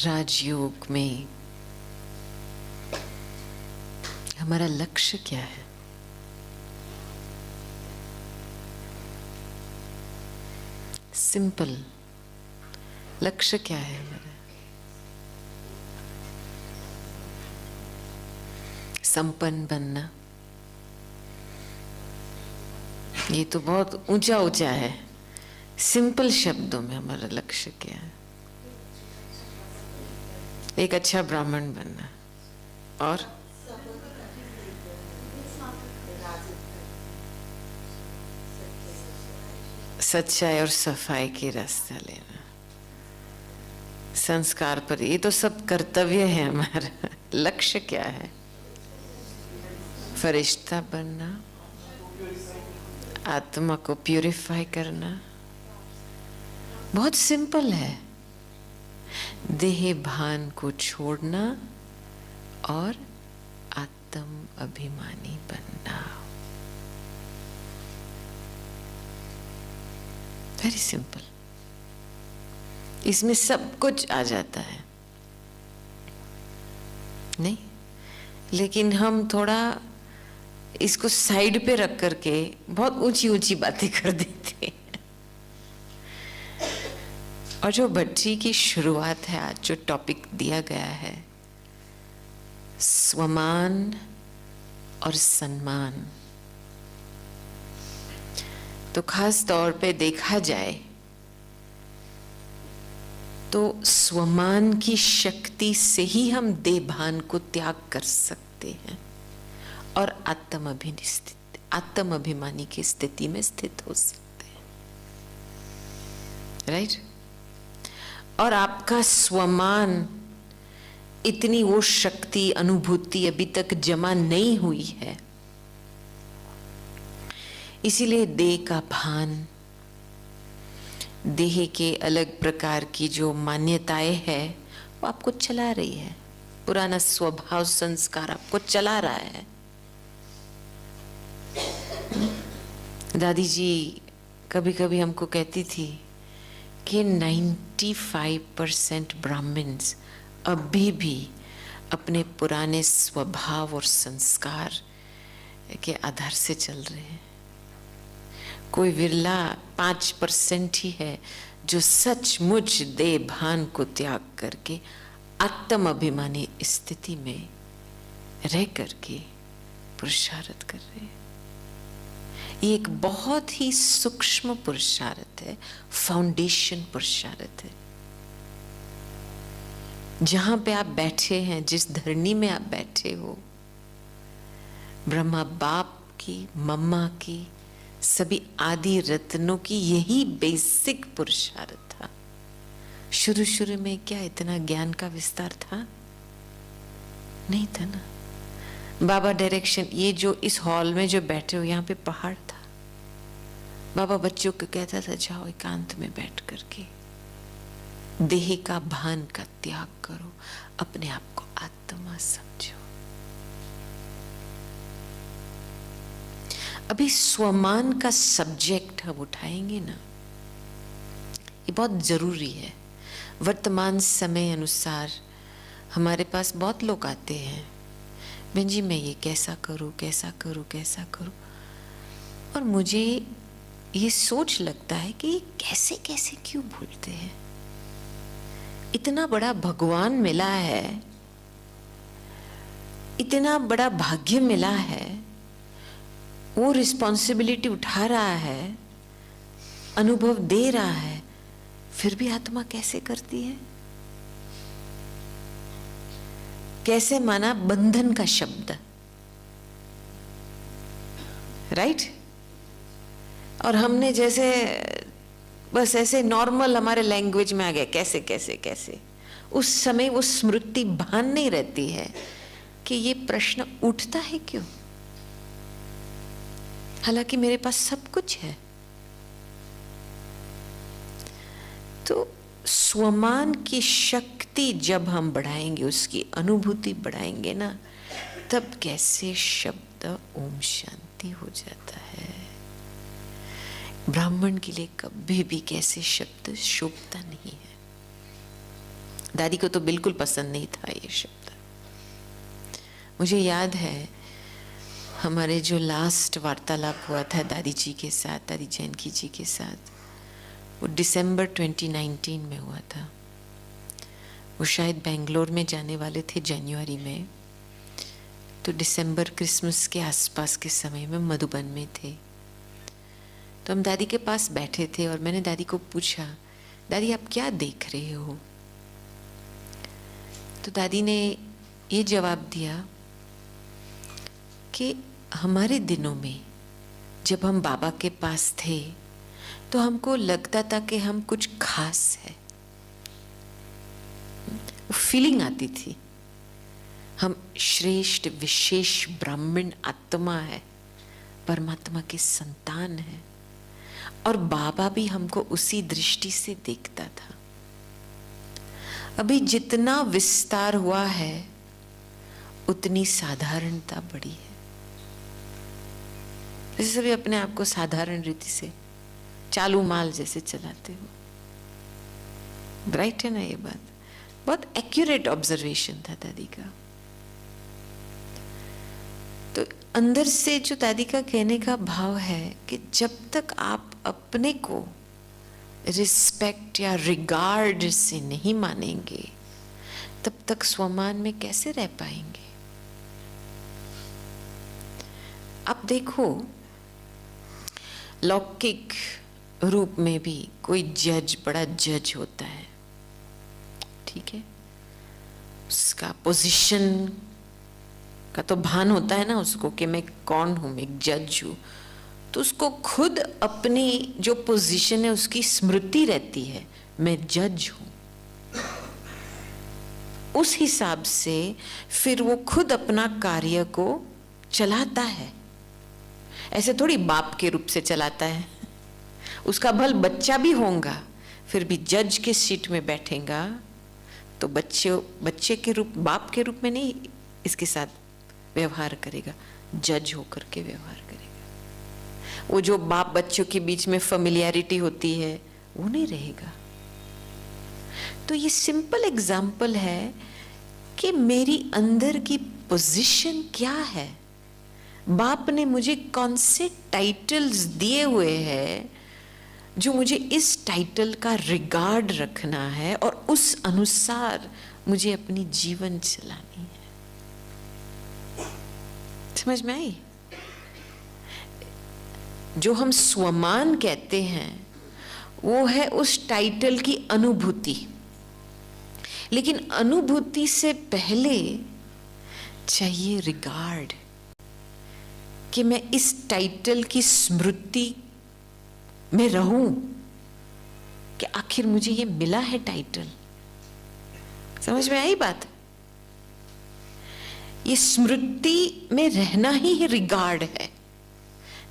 राजयोग में हमारा लक्ष्य क्या है? सिंपल लक्ष्य क्या है हमारा? संपन्न बनना। ये तो बहुत ऊंचा ऊंचा है। सिंपल शब्दों में हमारा लक्ष्य क्या है? एक अच्छा ब्राह्मण बनना और सच्चाई और सफाई की रास्ता लेना, संस्कार पर। ये तो सब कर्तव्य है हमारा। लक्ष्य क्या है? फरिश्ता बनना, आत्मा को प्यूरिफाई करना। बहुत सिंपल है। देह भान को छोड़ना और आत्म अभिमानी बनना। Very simple. इसमें सब कुछ आ जाता है, नहीं? लेकिन हम थोड़ा इसको साइड पे रख करके बहुत ऊंची ऊंची बातें कर देते हैं। और जो बच्ची की शुरुआत है, आज जो टॉपिक दिया गया है, स्वमान और सम्मान, तो खास तौर पे देखा जाए तो स्वमान की शक्ति से ही हम देभान को त्याग कर सकते हैं और आत्म अभिमानी की स्थिति में स्थित हो सकते हैं। राइट? और आपका स्वमान, इतनी वो शक्ति, अनुभूति अभी तक जमा नहीं हुई है, इसीलिए देह का भान, देह के अलग प्रकार की जो मान्यताएं है वो आपको चला रही है। पुराना स्वभाव संस्कार आपको चला रहा है। दादी जी कभी कभी हमको कहती थी कि 95% ब्राह्मण्स अभी भी अपने पुराने स्वभाव और संस्कार के आधार से चल रहे हैं। कोई विरला 5% ही है जो सचमुच देह भान को त्याग करके आत्म अभिमानी स्थिति में रह करके पुरुषार्थ कर रहे हैं। ये एक बहुत ही सूक्ष्म पुरुषार्थ है, फाउंडेशन पुरुषार्थ है। जहां पे आप बैठे हैं, जिस धरनी में आप बैठे हो, ब्रह्मा बाप की, मम्मा की, सभी आदि रत्नों की यही बेसिक पुरुषार्थ था। शुरू शुरू में क्या इतना ज्ञान का विस्तार था? नहीं था ना। बाबा डायरेक्शन, ये जो इस हॉल में जो बैठे हो, यहाँ पे पहाड़ था। बाबा बच्चों को कहता था, जाओ एकांत में बैठ करके देह का भान का त्याग करो, अपने आप को आत्मा समझो। अभी स्वमान का सब्जेक्ट हम उठाएंगे ना, ये बहुत जरूरी है। वर्तमान समय अनुसार हमारे पास बहुत लोग आते हैं, बहन जी मैं ये कैसा करूं, कैसा करूं, कैसा करूं। और मुझे ये सोच लगता है कि कैसे कैसे क्यों भूलते हैं। इतना बड़ा भगवान मिला है, इतना बड़ा भाग्य मिला है, वो रिस्पॉन्सिबिलिटी उठा रहा है, अनुभव दे रहा है, फिर भी आत्मा कैसे करती है? कैसे माना बंधन का शब्द, राइट? और हमने जैसे बस ऐसे नॉर्मल हमारे लैंग्वेज में आ गया, कैसे कैसे कैसे। उस समय वो स्मृति भान नहीं रहती है कि ये प्रश्न उठता है क्यों, हालांकि मेरे पास सब कुछ है। तो स्वमान की शक्ति जब हम बढ़ाएंगे, उसकी अनुभूति बढ़ाएंगे ना, तब कैसे शब्द ओम शांति हो जाता है। ब्राह्मण के लिए कभी भी कैसे शब्द शोभता नहीं है। दादी को तो बिल्कुल पसंद नहीं था ये शब्द। मुझे याद है हमारे जो लास्ट वार्तालाप हुआ था दादी जी के साथ, दादी जानकी जी के साथ, वो दिसंबर 2019 में हुआ था। वो शायद बेंगलोर में जाने वाले थे जनवरी में, तो दिसंबर क्रिसमस के आसपास के समय में मधुबन में थे। तो हम दादी के पास बैठे थे और मैंने दादी को पूछा, दादी आप क्या देख रहे हो? तो दादी ने ये जवाब दिया कि हमारे दिनों में जब हम बाबा के पास थे तो हमको लगता था कि हम कुछ खास है, वो फीलिंग आती थी हम श्रेष्ठ विशेष ब्राह्मण आत्मा है, परमात्मा के संतान है, और बाबा भी हमको उसी दृष्टि से देखता था। अभी जितना विस्तार हुआ है उतनी साधारणता बढ़ी है। जैसे सभी अपने आप को साधारण रीति से चालू माल जैसे चलाते हो, राइट है ना? ये बात बहुत एक्यूरेट ऑब्जर्वेशन था दादी का। तो अंदर से जो दादी का कहने का भाव है कि जब तक आप अपने को रिस्पेक्ट या रिगार्ड से नहीं मानेंगे तब तक स्वमान में कैसे रह पाएंगे? आप देखो, लौकिक रूप में भी कोई जज, बड़ा जज होता है, ठीक है, उसका पोजीशन का तो भान होता है ना उसको कि मैं कौन हूं, मैं एक जज हूं, तो उसको खुद अपनी जो पोजीशन है उसकी स्मृति रहती है, मैं जज हूं। उस हिसाब से फिर वो खुद अपना कार्य को चलाता है। ऐसे थोड़ी बाप के रूप से चलाता है, उसका भल बच्चा भी होगा फिर भी जज के सीट में बैठेगा तो बच्चे के रूप, बाप के रूप में नहीं इसके साथ व्यवहार करेगा, जज होकर के व्यवहार करेगा। वो जो बाप बच्चों के बीच में फेमिलियरिटी होती है वो नहीं रहेगा। तो ये सिंपल एग्जाम्पल है कि मेरी अंदर की पोजीशन क्या है। बाप ने मुझे कौन से टाइटल्स दिए हुए हैं जो मुझे इस टाइटल का रिगार्ड रखना है और उस अनुसार मुझे अपनी जीवन चलानी है। समझ में आई? जो हम स्वमान कहते हैं वो है उस टाइटल की अनुभूति, लेकिन अनुभूति से पहले चाहिए रिगार्ड कि मैं इस टाइटल की स्मृति में रहूं कि आखिर मुझे ये मिला है टाइटल। समझ में आई बात? ये स्मृति में रहना ही रिगार्ड है।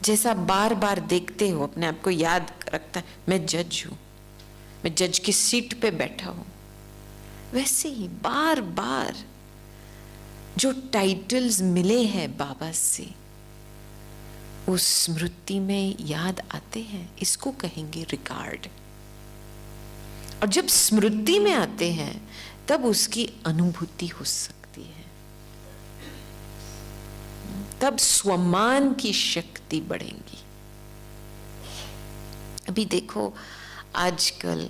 जैसा बार बार देखते हो, अपने आप को याद रखता है मैं जज हूं, मैं जज की सीट पे बैठा हूं, वैसे ही बार बार जो टाइटल्स मिले हैं बाबा से उस स्मृति में याद आते हैं, इसको कहेंगे रिगार्ड। और जब स्मृति में आते हैं तब उसकी अनुभूति हो सकती है, तब स्वमान की शक्ति बढ़ेगी। अभी देखो, आजकल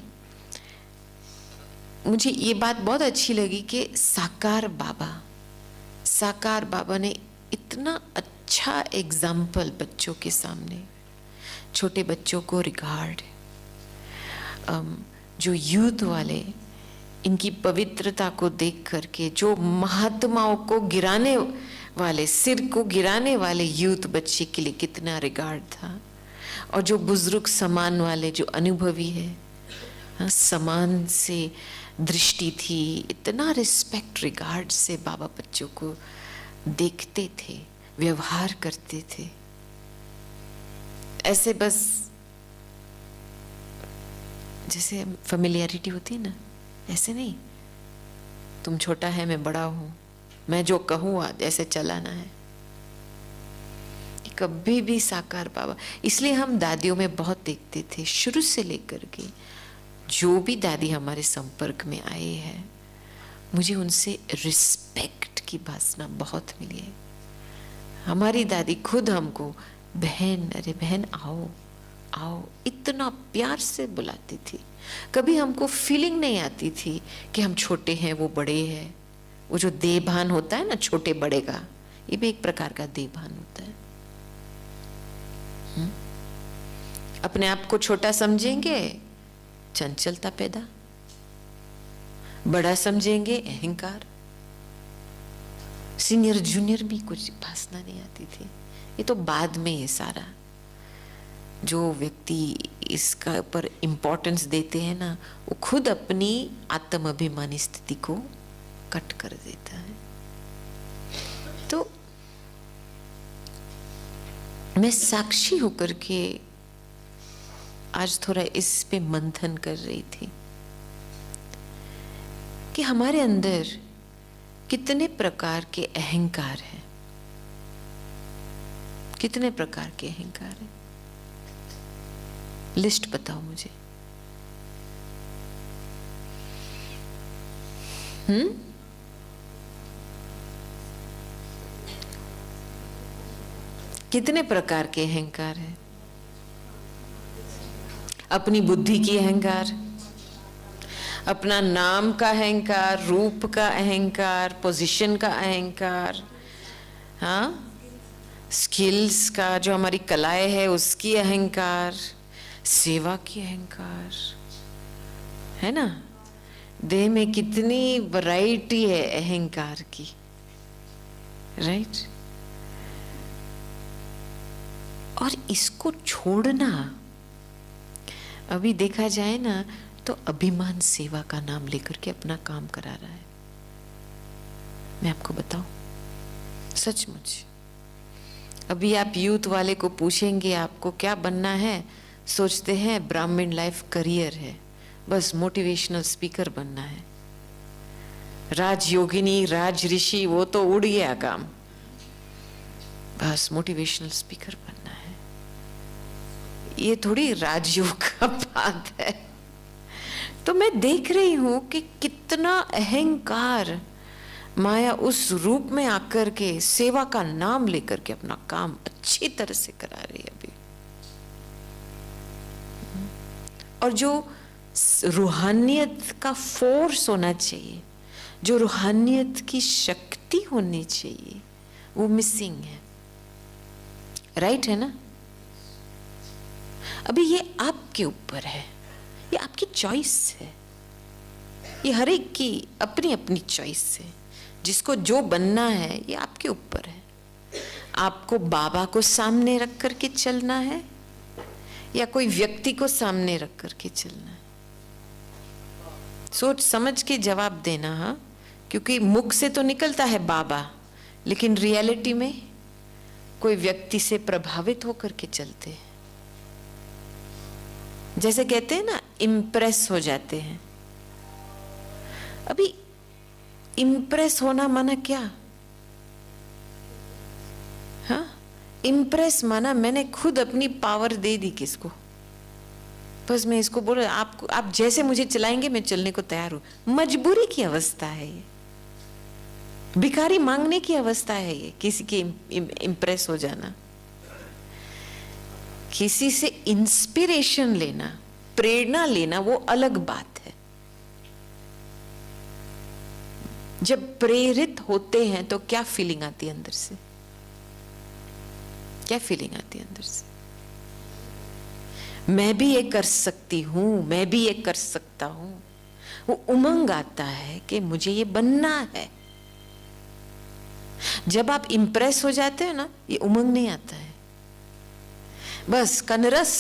मुझे ये बात बहुत अच्छी लगी कि साकार बाबा ने इतना अच्छा एग्जाम्पल बच्चों के सामने, छोटे बच्चों को रिगार्ड, जो यूथ वाले इनकी पवित्रता को देख करके, जो महात्माओं को गिराने वाले, सिर को गिराने वाले यूथ बच्चे के लिए कितना रिगार्ड था, और जो बुजुर्ग समान वाले जो अनुभवी है, समान से दृष्टि थी, इतना रिस्पेक्ट रिगार्ड से बाबा बच्चों को देखते थे, व्यवहार करते थे। ऐसे बस जैसे फेमिलियरिटी होती है ना, ऐसे नहीं तुम छोटा है मैं बड़ा हूं, मैं जो कहूँ आज ऐसे चलाना है। कभी भी साकार बाबा, इसलिए हम दादियों में बहुत देखते थे शुरू से लेकर के, जो भी दादी हमारे संपर्क में आए हैं मुझे उनसे रिस्पेक्ट की भावना बहुत मिली है। हमारी दादी खुद हमको बहन, अरे बहन आओ आओ, इतना प्यार से बुलाती थी। कभी हमको फीलिंग नहीं आती थी कि हम छोटे हैं वो बड़े हैं। वो जो देभान होता है ना छोटे बड़े का, ये भी एक प्रकार का देभान होता है। अपने आप को छोटा समझेंगे, चंचलता पैदा, बड़ा समझेंगे, अहंकार। सीनियर जूनियर भी कुछ भाषा नहीं आती थी, ये तो बाद में ये सारा। जो व्यक्ति इसका पर इम्पोर्टेंस देते हैं ना, वो खुद अपनी आत्म अभिमानी स्थिति को कट कर देता है। तो मैं साक्षी होकर के आज थोड़ा इस पे मंथन कर रही थी कि हमारे अंदर कितने प्रकार के अहंकार हैं, कितने प्रकार के अहंकार हैं। लिस्ट बताओ मुझे। कितने प्रकार के अहंकार है? अपनी बुद्धि की अहंकार, अपना नाम का अहंकार, रूप का अहंकार, पोजीशन का अहंकार, हाँ, स्किल्स का, जो हमारी कलाएं है उसकी अहंकार, सेवा की अहंकार, है ना। देह में कितनी वैरायटी है अहंकार की, राइट। और इसको छोड़ना, अभी देखा जाए ना तो अभिमान सेवा का नाम लेकर के अपना काम करा रहा है। मैं आपको बताऊं, सचमुच अभी आप यूथ वाले को पूछेंगे आपको क्या बनना है, सोचते हैं ब्राह्मण लाइफ करियर है, बस मोटिवेशनल स्पीकर बनना है। राजयोगिनी, राज ऋषि, वो तो उड़ गया काम, बस मोटिवेशनल स्पीकर बनना है। ये थोड़ी राजयोग का बात है। तो मैं देख रही हूं कि कितना अहंकार माया उस रूप में आकर के सेवा का नाम लेकर के अपना काम अच्छी तरह से करा रही है अभी। और जो रूहानियत का फोर्स होना चाहिए, जो रूहानियत की शक्ति होनी चाहिए, वो मिसिंग है। राइट है ना। अभी ये आपके ऊपर है, ये आपकी चॉइस है, ये हर एक की अपनी अपनी चॉइस है। जिसको जो बनना है ये आपके ऊपर है। आपको बाबा को सामने रख करके चलना है या कोई व्यक्ति को सामने रख करके चलना है, सोच समझ के जवाब देना। हाँ, क्योंकि मुख से तो निकलता है बाबा, लेकिन रियलिटी में कोई व्यक्ति से प्रभावित होकर के चलते हैं। जैसे कहते हैं ना, इम्प्रेस हो जाते हैं। अभी इम्प्रेस होना माना क्या? हाँ, इम्प्रेस माना मैंने खुद अपनी पावर दे दी किसको, बस मैं इसको बोल, आप जैसे मुझे चलाएंगे मैं चलने को तैयार हूं। मजबूरी की अवस्था है ये, भिखारी मांगने की अवस्था है ये, किसी के इम्प्रेस हो जाना। किसी से इंस्पिरेशन लेना, प्रेरणा लेना, वो अलग बात है। जब प्रेरित होते हैं तो क्या फीलिंग आती है अंदर से, क्या फीलिंग आती है अंदर से? मैं भी ये कर सकती हूं, मैं भी ये कर सकता हूं। वो उमंग आता है कि मुझे ये बनना है। जब आप इंप्रेस हो जाते हैं ना, ये उमंग नहीं आता है। बस कनरस,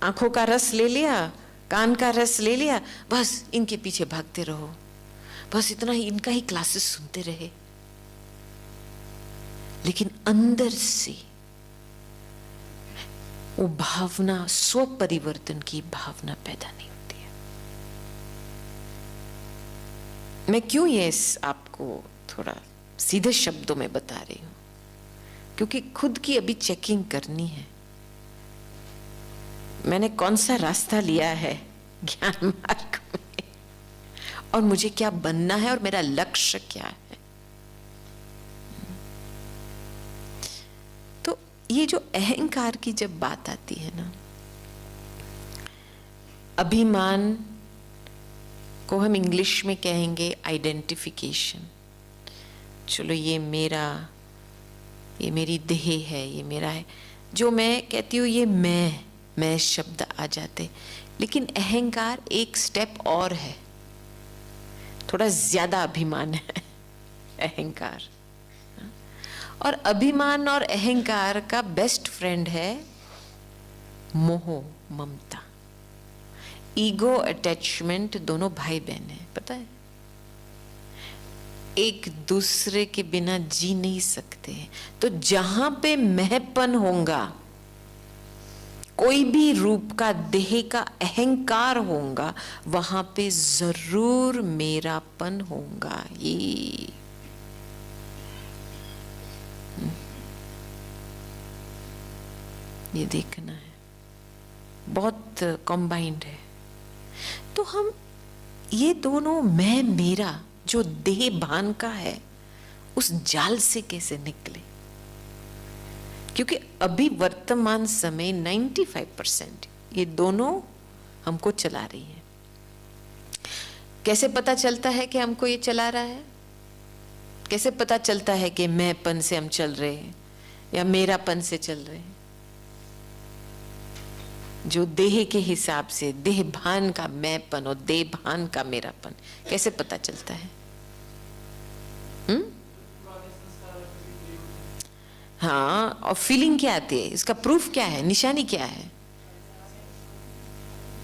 आंखों का रस ले लिया, कान का रस ले लिया, बस इनके पीछे भागते रहो, बस इतना ही, इनका ही क्लासेस सुनते रहे। लेकिन अंदर से वो भावना, स्व परिवर्तन की भावना पैदा नहीं होती है। मैं क्यों ये आपको थोड़ा सीधे शब्दों में बता रही हूं, क्योंकि खुद की अभी चेकिंग करनी है। मैंने कौन सा रास्ता लिया है ज्ञान मार्ग में, और मुझे क्या बनना है और मेरा लक्ष्य क्या है। तो ये जो अहंकार की जब बात आती है ना, अभिमान को हम इंग्लिश में कहेंगे आइडेंटिफिकेशन। चलो ये मेरा, ये मेरी देह है, ये मेरा है, जो मैं कहती हूँ ये मैं शब्द आ जाते। लेकिन अहंकार एक स्टेप और है, थोड़ा ज्यादा अभिमान है अहंकार। और अभिमान और अहंकार का बेस्ट फ्रेंड है मोह, ममता, ईगो, अटैचमेंट। दोनों भाई बहन है, पता है, एक दूसरे के बिना जी नहीं सकते। तो जहां पे महपन होगा, कोई भी रूप का देह का अहंकार होगा, वहां पे जरूर मेरापन होगा। ये देखना है, बहुत कॉम्बाइंड है। तो हम ये दोनों मैं मेरा जो देह भान का है, उस जाल से कैसे निकले? क्योंकि अभी वर्तमान समय 95% ये दोनों हमको चला रही है। कैसे पता चलता है कि हमको ये चला रहा है? कैसे पता चलता है कि मैंपन से हम चल रहे हैं या मेरापन से चल रहे हैं? जो देह के हिसाब से देह भान का मैंपन और देह भान का मेरापन कैसे पता चलता है? हाँ, और फीलिंग क्या आती है? इसका प्रूफ क्या है? निशानी क्या है?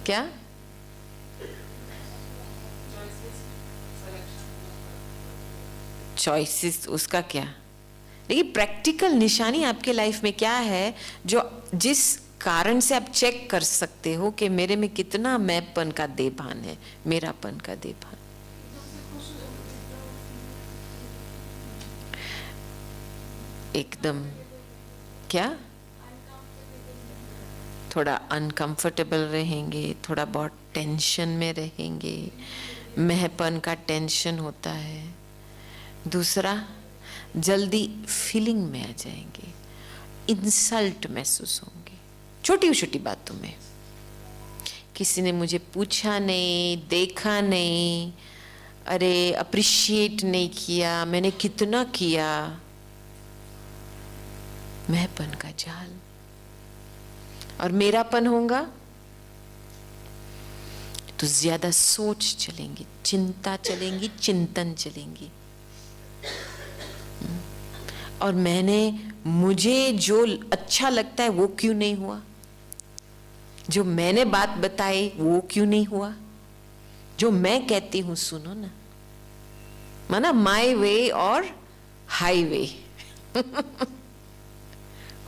क्या? चॉइसेस, उसका क्या? लेकिन प्रैक्टिकल निशानी आपके लाइफ में क्या है जो जिस कारण से आप चेक कर सकते हो कि मेरे में कितना मैंपन का देभान है, मेरापन का देभान? एकदम क्या? थोड़ा अनकंफर्टेबल रहेंगे, थोड़ा बहुत टेंशन में रहेंगे, महपन का टेंशन होता है। दूसरा, जल्दी फीलिंग में आ जाएंगे, इंसल्ट महसूस होंगे छोटी छोटी बातों में। किसी ने मुझे पूछा नहीं, देखा नहीं, अरे अप्रिशिएट नहीं किया, मैंने कितना किया, महपन का जाल। और मेरापन होगा तो ज्यादा सोच चलेंगी, चिंता चलेंगी, चिंतन चलेंगी। और मुझे जो अच्छा लगता है वो क्यों नहीं हुआ, जो मैंने बात बताई वो क्यों नहीं हुआ, जो मैं कहती हूं सुनो ना, माना माय वे और हाईवे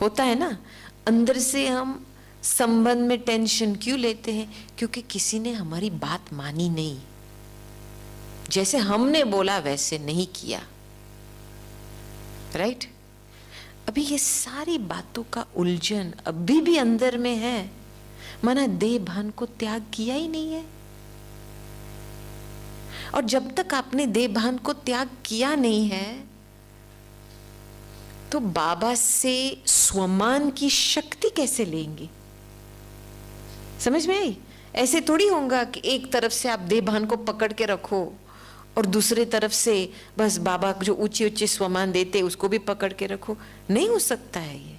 होता है ना। अंदर से हम संबंध में टेंशन क्यों लेते हैं? क्योंकि किसी ने हमारी बात मानी नहीं, जैसे हमने बोला वैसे नहीं किया, राइट? अभी ये सारी बातों का उलझन अभी भी अंदर में है, माना देह भान को त्याग किया ही नहीं है। और जब तक आपने देह भान को त्याग किया नहीं है तो बाबा से स्वमान की शक्ति कैसे लेंगे? समझ में आई? ऐसे थोड़ी होगा कि एक तरफ से आप देह भान को पकड़ के रखो और दूसरे तरफ से बस बाबा जो ऊंचे ऊंचे स्वमान देते उसको भी पकड़ के रखो। नहीं हो सकता है ये।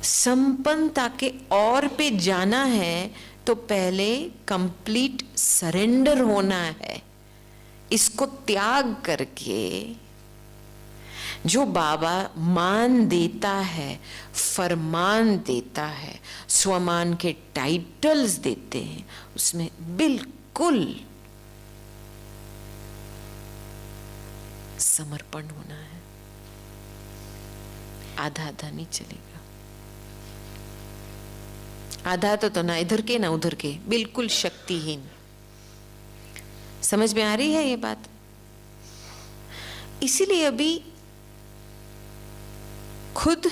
संपन्नता के और पे जाना है तो पहले कंप्लीट सरेंडर होना है। इसको त्याग करके जो बाबा मान देता है, फरमान देता है, स्वमान के टाइटल्स देते हैं, उसमें बिल्कुल समर्पण होना है। आधा आधा नहीं चलेगा। आधा तो ना इधर के ना उधर के, बिल्कुल शक्तिहीन। समझ में आ रही है ये बात? इसीलिए अभी खुद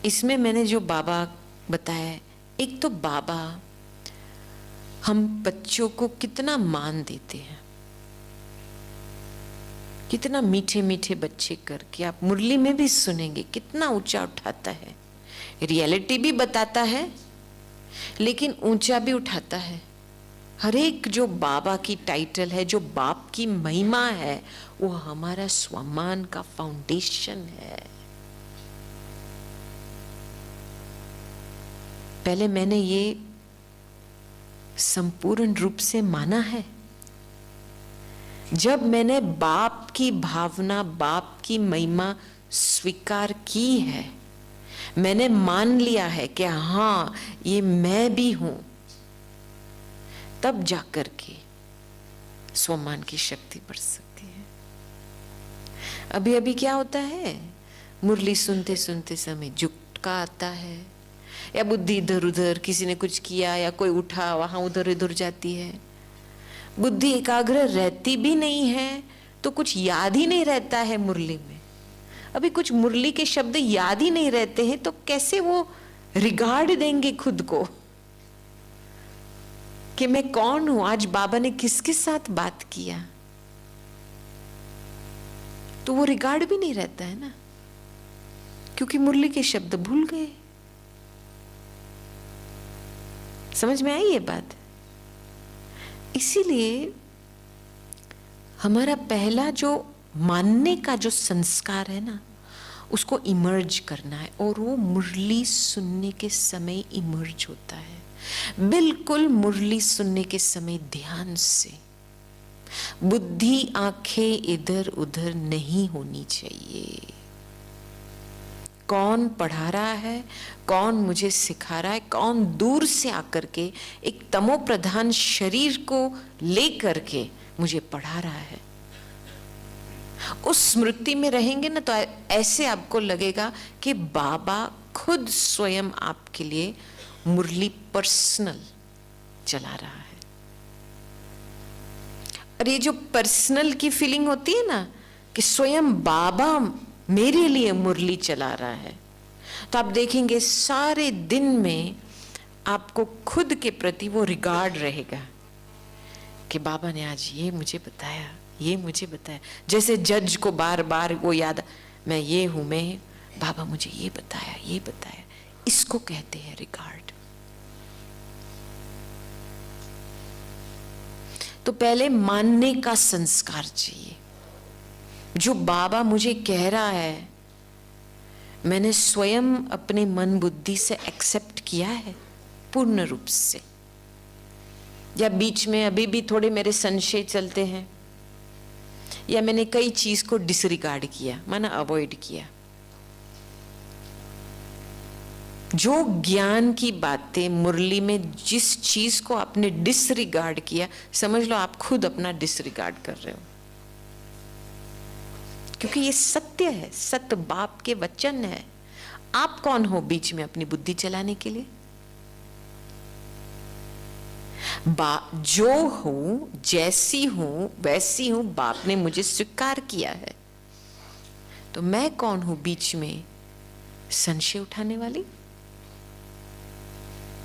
इसमें मैंने जो बाबा बताया, एक तो बाबा हम बच्चों को कितना मान देते हैं, कितना मीठे मीठे बच्चे करके, आप मुरली में भी सुनेंगे कितना ऊंचा उठाता है, रियलिटी भी बताता है लेकिन ऊंचा भी उठाता है। हर एक जो बाबा की टाइटल है, जो बाप की महिमा है, वो हमारा स्वमान का फाउंडेशन है। पहले मैंने ये संपूर्ण रूप से माना है जब मैंने बाप की भावना, बाप की महिमा स्वीकार की है, मैंने मान लिया है कि हाँ ये मैं भी हूं, तब जाकर के स्वमान की शक्ति बढ़ सकती है। अभी अभी क्या होता है, मुरली सुनते सुनते समय झुटका आता है, या बुद्धि इधर उधर, किसी ने कुछ किया या कोई उठा, वहां उधर इधर जाती है, बुद्धि एकाग्र रहती भी नहीं है, तो कुछ याद ही नहीं रहता है मुरली में। अभी कुछ मुरली के शब्द याद ही नहीं रहते हैं तो कैसे वो रिगार्ड देंगे खुद को कि मैं कौन हूं, आज बाबा ने किसके साथ बात किया, तो वो रिगार्ड भी नहीं रहता है ना, क्योंकि मुरली के शब्द भूल गए। समझ में आई ये बात? इसीलिए हमारा पहला जो मानने का जो संस्कार है ना, उसको इमर्ज करना है, और वो मुरली सुनने के समय इमर्ज होता है। बिल्कुल मुरली सुनने के समय ध्यान से, बुद्धि आंखें इधर उधर नहीं होनी चाहिए। कौन पढ़ा रहा है, कौन मुझे सिखा रहा है, कौन दूर से आकर के एक तमो प्रधान शरीर को लेकर के मुझे पढ़ा रहा है, उस स्मृति में रहेंगे ना, तो ऐसे आपको लगेगा कि बाबा खुद स्वयं आपके लिए मुरली पर्सनल चला रहा है। और ये जो पर्सनल की फीलिंग होती है ना, कि स्वयं बाबा मेरे लिए मुरली चला रहा है, तो आप देखेंगे सारे दिन में आपको खुद के प्रति वो रिगार्ड रहेगा कि बाबा ने आज ये मुझे बताया, ये मुझे बताया। जैसे जज को बार बार वो याद, मैं ये हूं, मैं, बाबा मुझे ये बताया, ये बताया। इसको कहते हैं रिगार्ड। तो पहले मानने का संस्कार चाहिए। जो बाबा मुझे कह रहा है, मैंने स्वयं अपने मन बुद्धि से एक्सेप्ट किया है पूर्ण रूप से, या बीच में अभी भी थोड़े मेरे संशय चलते हैं, या मैंने कई चीज को डिसरिगार्ड किया, माना अवॉइड किया। जो ज्ञान की बातें मुरली में, जिस चीज को आपने डिसरिगार्ड किया, समझ लो आप खुद अपना डिसरिगार्ड कर रहे हो, क्योंकि ये सत्य है, सत्य बाप के वचन है। आप कौन हो बीच में अपनी बुद्धि चलाने के लिए? जो हूं, जैसी हूं वैसी हूं, बाप ने मुझे स्वीकार किया है, तो मैं कौन हूं बीच में संशय उठाने वाली?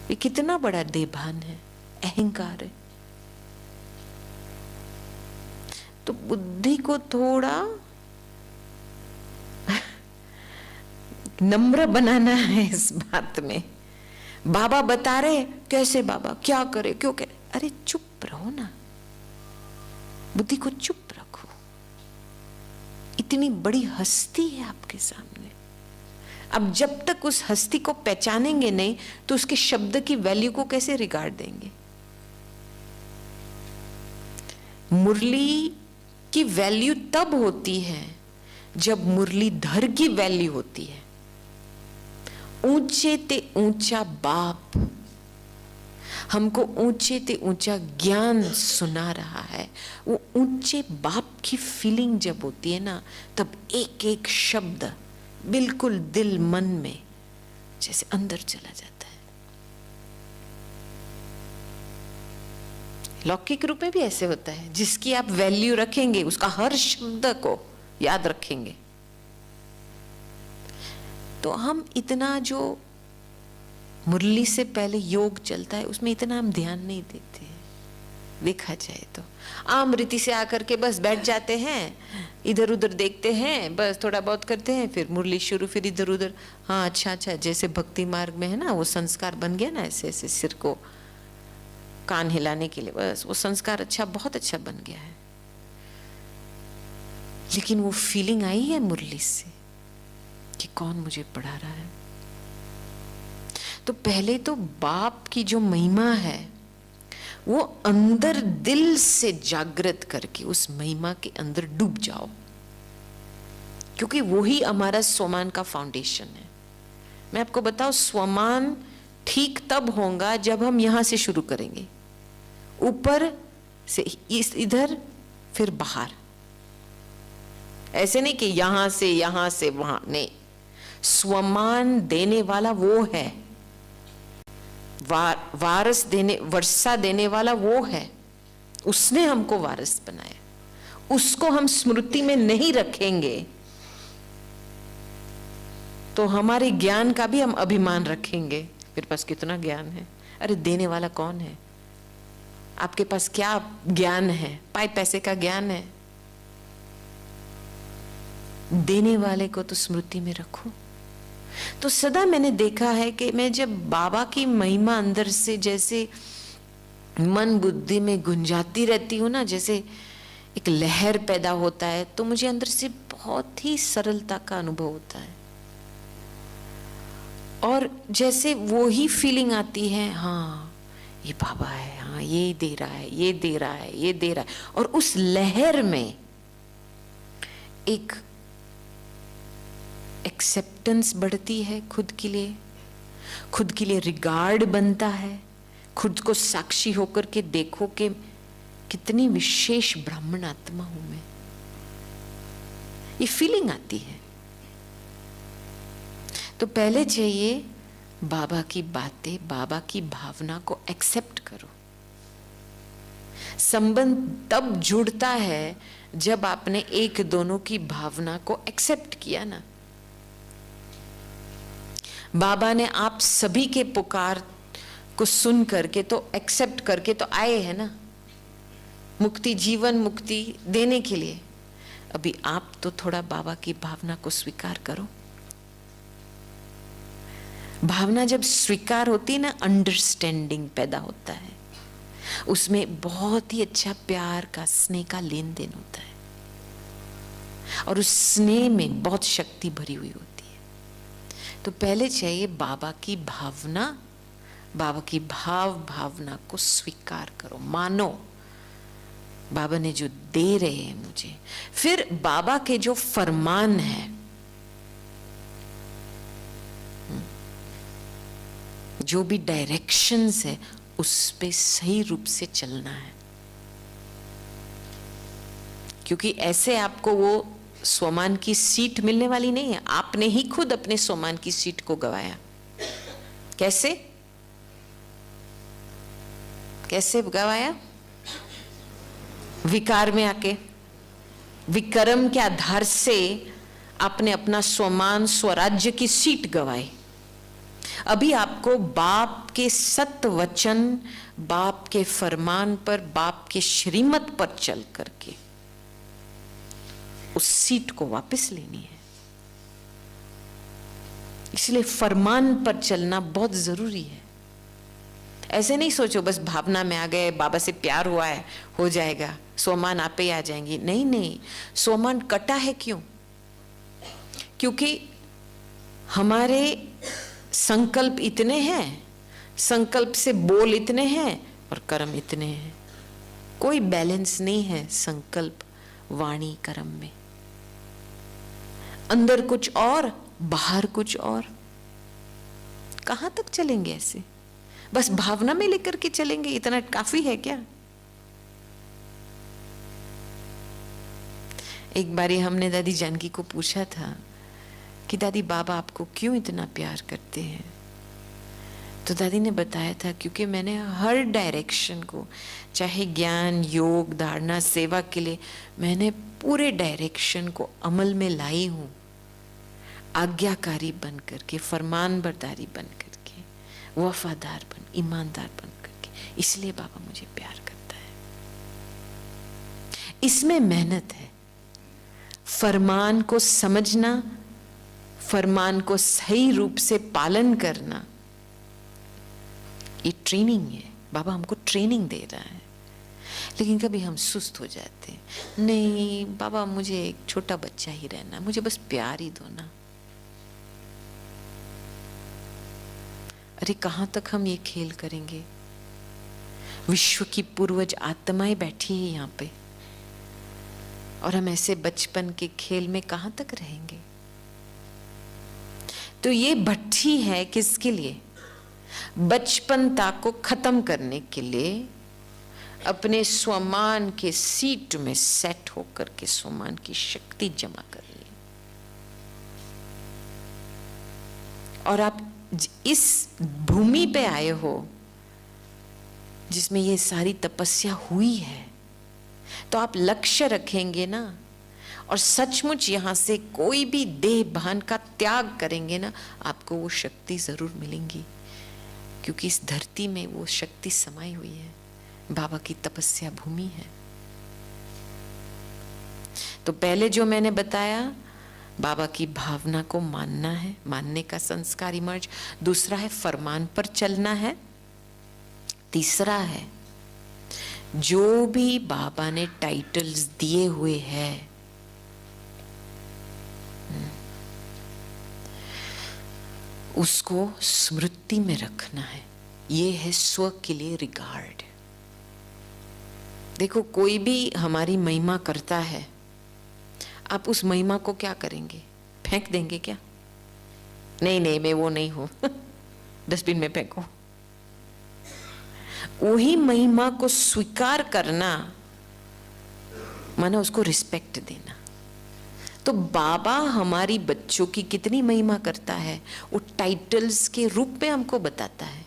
ये कितना बड़ा देभान है, अहंकार है। तो बुद्धि को थोड़ा नम्र बनाना है इस बात में। बाबा बता रहे, कैसे बाबा, क्या करे, क्यों करे? अरे चुप रहो ना, बुद्धि को चुप रखो। इतनी बड़ी हस्ती है आपके सामने, अब जब तक उस हस्ती को पहचानेंगे नहीं, तो उसके शब्द की वैल्यू को कैसे रिगार्ड देंगे? मुरली की वैल्यू तब होती है जब मुरलीधर की वैल्यू होती है। ऊंचे ते ऊंचा बाप हमको ऊंचे ते ऊंचा ज्ञान सुना रहा है। वो ऊंचे बाप की फीलिंग जब होती है ना, तब एक एक शब्द बिल्कुल दिल मन में जैसे अंदर चला जाता है। लौकिक रूप में भी ऐसे होता है, जिसकी आप वैल्यू रखेंगे उसका हर शब्द को याद रखेंगे। तो हम इतना जो मुरली से पहले योग चलता है, उसमें इतना हम ध्यान नहीं देते हैं देखा जाए तो। आम रीति से आकर के बस बैठ जाते हैं, इधर उधर देखते हैं, बस थोड़ा बहुत करते हैं, फिर मुरली शुरू, फिर इधर उधर। हाँ अच्छा, जैसे भक्ति मार्ग में है ना, वो संस्कार बन गया ना, ऐसे ऐसे सिर को कान हिलाने के लिए, बस वो संस्कार अच्छा, बहुत अच्छा बन गया है। लेकिन वो फीलिंग आई है मुरली से कि कौन मुझे पढ़ा रहा है। तो पहले तो बाप की जो महिमा है वो अंदर दिल से जागृत करके उस महिमा के अंदर डूब जाओ, क्योंकि वो ही हमारा स्वमान का फाउंडेशन है। मैं आपको बताऊं, स्वमान ठीक तब होगा जब हम यहां से शुरू करेंगे, ऊपर से इधर फिर बाहर। ऐसे नहीं कि यहां से वहां, नहीं। स्वमान देने वाला वो है, वारस देने, वर्षा देने वाला वो है, उसने हमको वारस बनाया। उसको हम स्मृति में नहीं रखेंगे तो हमारे ज्ञान का भी हम अभिमान रखेंगे, मेरे पास कितना ज्ञान है। अरे देने वाला कौन है? आपके पास क्या ज्ञान है? पैसे का ज्ञान है? देने वाले को तो स्मृति में रखो। तो सदा मैंने देखा है कि मैं जब बाबा की महिमा अंदर से जैसे मन बुद्धि में गुंजाती रहती हूँ ना, जैसे एक लहर पैदा होता है, तो मुझे अंदर से बहुत ही सरलता का अनुभव होता है। और जैसे वो ही फीलिंग आती है, हाँ ये बाबा है, हाँ ये दे रहा है, ये दे रहा है, ये दे रहा है। और उस लहर में एक एक्सेप्टेंस बढ़ती है खुद के लिए रिगार्ड बनता है। खुद को साक्षी होकर के देखो कि कितनी विशेष ब्राह्मण आत्मा हूं मैं, ये फीलिंग आती है। तो पहले चाहिए बाबा की बातें, बाबा की भावना को एक्सेप्ट करो। संबंध तब जुड़ता है जब आपने एक दोनों की भावना को एक्सेप्ट किया ना। बाबा ने आप सभी के पुकार को सुन करके तो एक्सेप्ट करके तो आए हैं ना, मुक्ति, जीवन मुक्ति देने के लिए। अभी आप तो थोड़ा बाबा की भावना को स्वीकार करो। भावना जब स्वीकार होती है ना, अंडरस्टैंडिंग पैदा होता है, उसमें बहुत ही अच्छा प्यार का, स्नेह का लेन देन होता है, और उस स्नेह में बहुत शक्ति भरी हुई होती है। तो पहले चाहिए बाबा की भावना, बाबा की भावना को स्वीकार करो, मानो बाबा ने जो दे रहे हैं मुझे। फिर बाबा के जो फरमान है, जो भी डायरेक्शंस है, उस पे सही रूप से चलना है। क्योंकि ऐसे आपको वो स्वमान की सीट मिलने वाली नहीं है। आपने ही खुद अपने स्वमान की सीट को गवाया। कैसे गवाया? विकार में आके, विक्रम के आधार से आपने अपना स्वमान, स्वराज्य की सीट गवाई। अभी आपको बाप के सत्य वचन, बाप के फरमान पर, बाप के श्रीमत पर चल करके उस सीट को वापस लेनी है। इसलिए फरमान पर चलना बहुत जरूरी है। ऐसे नहीं सोचो बस भावना में आ गए, बाबा से प्यार हुआ है, हो जाएगा, स्वमान आपे ही आ जाएंगी। नहीं, स्वमान कटा है। क्यों? क्योंकि हमारे संकल्प इतने हैं, संकल्प से बोल इतने हैं और कर्म इतने हैं। कोई बैलेंस नहीं है संकल्प, वाणी, कर्म में। अंदर कुछ और, बाहर कुछ और। कहां तक चलेंगे ऐसे? बस भावना में लेकर के चलेंगे, इतना काफी है क्या? एक बारी हमने दादी जानकी को पूछा था कि दादी बाबा आपको क्यों इतना प्यार करते हैं? तो दादी ने बताया था क्योंकि मैंने हर डायरेक्शन को, चाहे ज्ञान, योग, धारणा, सेवा के लिए, मैंने पूरे डायरेक्शन को अमल में लाई हूं, आज्ञाकारी बन करके, फरमान बरदारी बन करके। वफादार बन, ईमानदार बन करके। इसलिए बाबा मुझे प्यार करता है। इसमें मेहनत है। फरमान को समझना, फरमान को सही रूप से पालन करना, ये ट्रेनिंग है। बाबा हमको ट्रेनिंग दे रहा है। लेकिन कभी हम सुस्त हो जाते हैं, नहीं बाबा मुझे एक छोटा बच्चा ही रहना, मुझे बस प्यार ही दो ना। अरे कहां तक हम ये खेल करेंगे? विश्व की पूर्वज आत्माएं बैठी है यहाँ पे, और हम ऐसे बचपन के खेल में कहां तक रहेंगे? तो ये भट्ठी है किसके लिए? बचपनता को खत्म करने के लिए, अपने स्वमान के सीट में सेट होकर के स्वमान की शक्ति जमा कर ली। और आप इस भूमि पे आए हो जिसमें ये सारी तपस्या हुई है, तो आप लक्ष्य रखेंगे ना, और सचमुच यहां से कोई भी देह भान का त्याग करेंगे ना, आपको वो शक्ति जरूर मिलेंगी, क्योंकि इस धरती में वो शक्ति समाई हुई है। बाबा की तपस्या भूमि है। तो पहले जो मैंने बताया, बाबा की भावना को मानना है, मानने का संस्कार इमर्ज। दूसरा है फरमान पर चलना है। तीसरा है जो भी बाबा ने टाइटल्स दिए हुए हैं, उसको स्मृति में रखना है। ये है स्व के लिए रिगार्ड। देखो कोई भी हमारी महिमा करता है, आप उस महिमा को क्या करेंगे? फेंक देंगे क्या? नहीं नहीं मैं वो नहीं हूं डस्टबिन में फेंको। वही महिमा को स्वीकार करना माना उसको रिस्पेक्ट देना। तो बाबा हमारी बच्चों की कितनी महिमा करता है, वो टाइटल्स के रूप में हमको बताता है।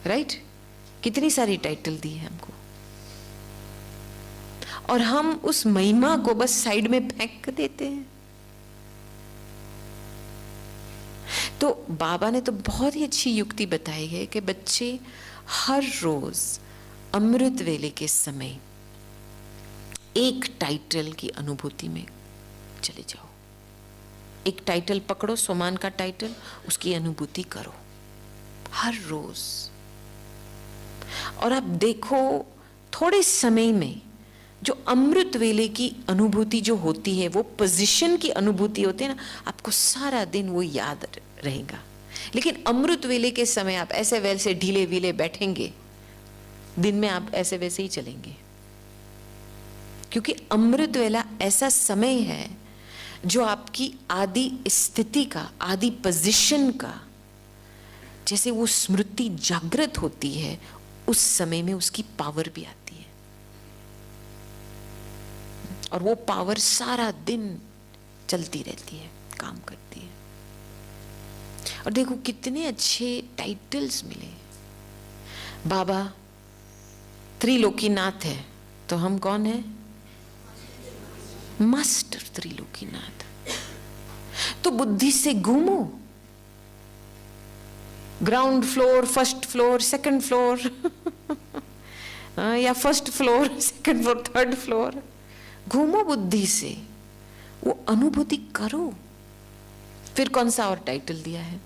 राइट? कितनी सारी टाइटल दी है हमको, और हम उस महिमा को बस साइड में फेंक देते हैं। तो बाबा ने तो बहुत ही अच्छी युक्ति बताई है कि बच्चे हर रोज अमृत वेले के समय एक टाइटल की अनुभूति में चले जाओ। एक टाइटल पकड़ो, सोमान का टाइटल, उसकी अनुभूति करो हर रोज। और आप देखो थोड़े समय में जो अमृत वेले की अनुभूति जो होती है, वो पोजीशन की अनुभूति होती है ना, आपको सारा दिन वो याद रहेगा। लेकिन अमृत वेले के समय आप ऐसे वैसे ढीले वीले बैठेंगे, दिन में आप ऐसे वैसे ही चलेंगे, क्योंकि अमृत वेला ऐसा समय है जो आपकी आदि स्थिति का, आदि पोजीशन का, जैसे वो स्मृति जागृत होती है, उस समय में उसकी पावर भी आती है, और वो पावर सारा दिन चलती रहती है, काम करती है। और देखो कितने अच्छे टाइटल्स मिले। बाबा त्रिलोकीनाथ है, तो हम कौन है? मास्टर त्रिलोकीनाथ। तो बुद्धि से घूमो, ground floor, first floor, second floor या first floor, second floor, third floor, घूमो बुद्धि से, वो अनुभूति करो। फिर कौन सा और टाइटल दिया है?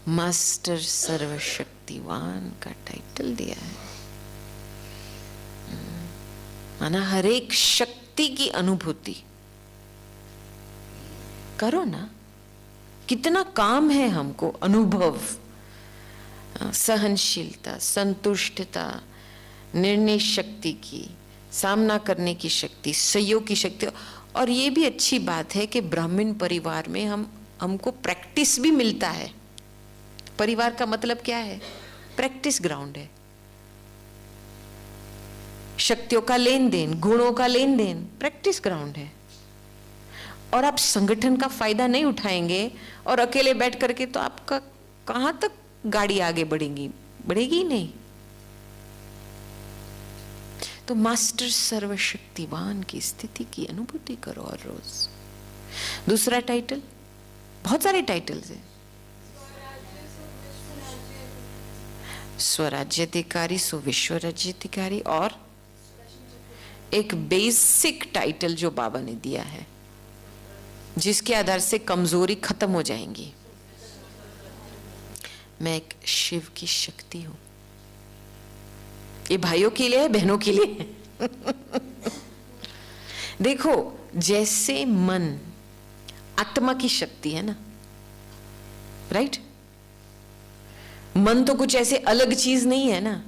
मास्टर सर्वशक्तिवान का टाइटल दिया है। माना हर एक शक्ति की अनुभूति करो ना। कितना काम है हमको, अनुभव, सहनशीलता, संतुष्टता, निर्णय शक्ति की, सामना करने की शक्ति, सहयोग की शक्ति। और ये भी अच्छी बात है कि ब्राह्मण परिवार में हमको प्रैक्टिस भी मिलता है। परिवार का मतलब क्या है? प्रैक्टिस ग्राउंड है, शक्तियों का लेन देन, गुणों का लेन देन, प्रैक्टिस ग्राउंड है। और आप संगठन का फायदा नहीं उठाएंगे और अकेले बैठ करके, तो आपका कहां तक गाड़ी आगे बढ़ेगी? बढ़ेगी नहीं। तो मास्टर सर्वशक्तिवान की स्थिति की अनुभूति करो हर रोज। दूसरा टाइटल, बहुत सारे टाइटल्स हैं, स्वराज्याधिकारी, सुविश्व राज्याधिकारी, और एक बेसिक टाइटल जो बाबा ने दिया है जिसके आधार से कमजोरी खत्म हो जाएंगी। मैं एक शिव की शक्ति हूं। ये भाइयों के लिए है, बहनों के लिए है। देखो, जैसे मन आत्मा की शक्ति है ना, राइट? मन तो कुछ ऐसे अलग चीज नहीं है ना,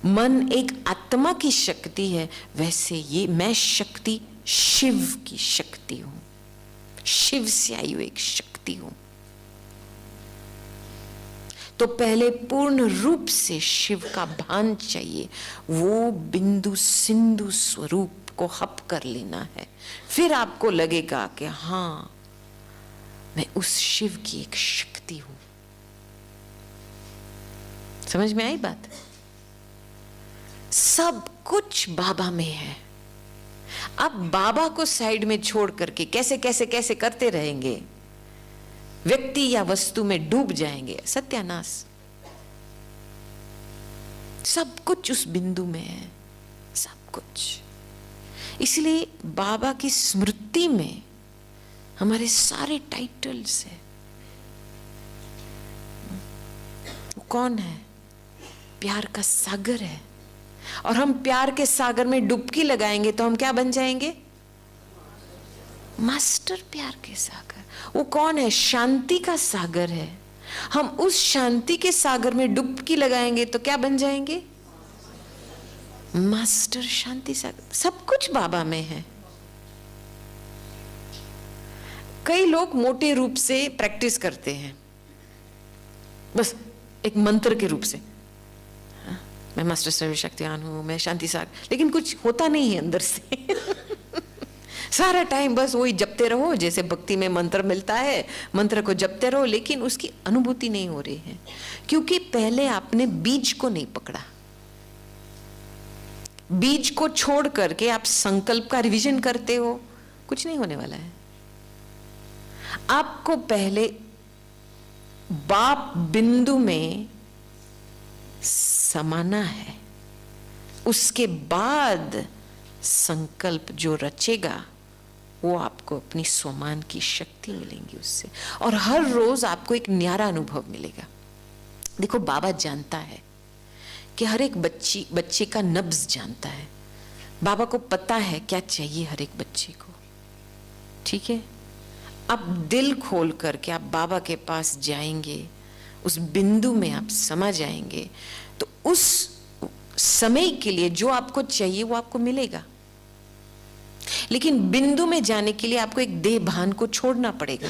मन एक आत्मा की शक्ति है। वैसे ये मैं शक्ति शिव की शक्ति हूं, शिव से आई हुई एक शक्ति हूं। तो पहले पूर्ण रूप से शिव का भान चाहिए, वो बिंदु सिंधु स्वरूप को हप कर लेना है। फिर आपको लगेगा कि हां, मैं उस शिव की एक शक्ति हूं। समझ में आई बात? सब कुछ बाबा में है। अब बाबा को साइड में छोड़ करके कैसे कैसे कैसे करते रहेंगे, व्यक्ति या वस्तु में डूब जाएंगे, सत्यानाश। सब कुछ उस बिंदु में है, सब कुछ। इसलिए बाबा की स्मृति में हमारे सारे टाइटल्स हैं। वो कौन है? प्यार का सागर है। और हम प्यार के सागर में डुबकी लगाएंगे तो हम क्या बन जाएंगे? मास्टर प्यार के सागर। वो कौन है? शांति का सागर है। हम उस शांति के सागर में डुबकी लगाएंगे तो क्या बन जाएंगे? मास्टर शांति सागर। सब कुछ बाबा में है। कई लोग मोटे रूप से प्रैक्टिस करते हैं, बस एक मंत्र के रूप से, मैं मास्टर सर्वशक्तिमान हूं, मैं शांति सागर, लेकिन कुछ होता नहीं है अंदर से। सारा टाइम बस वही जपते रहो, जैसे भक्ति में मंत्र मिलता है, मंत्र को जपते रहो, लेकिन उसकी अनुभूति नहीं हो रही है, क्योंकि पहले आपने बीज को नहीं पकड़ा। बीज को छोड़ करके आप संकल्प का रिवीजन करते हो, कुछ नहीं होने वाला है। आपको पहले बाप बिंदु में समाना है, उसके बाद संकल्प जो रचेगा वो आपको अपनी स्वमान की शक्ति मिलेंगी उससे, और हर रोज आपको एक न्यारा अनुभव मिलेगा। देखो, बाबा जानता है कि हर एक बच्चे का नब्ज जानता है। बाबा को पता है क्या चाहिए हर एक बच्चे को, ठीक है? आप दिल खोल करके आप बाबा के पास जाएंगे, उस बिंदु में आप समा जाएंगे, तो उस समय के लिए जो आपको चाहिए वो आपको मिलेगा। लेकिन बिंदु में जाने के लिए आपको एक देह भान को छोड़ना पड़ेगा।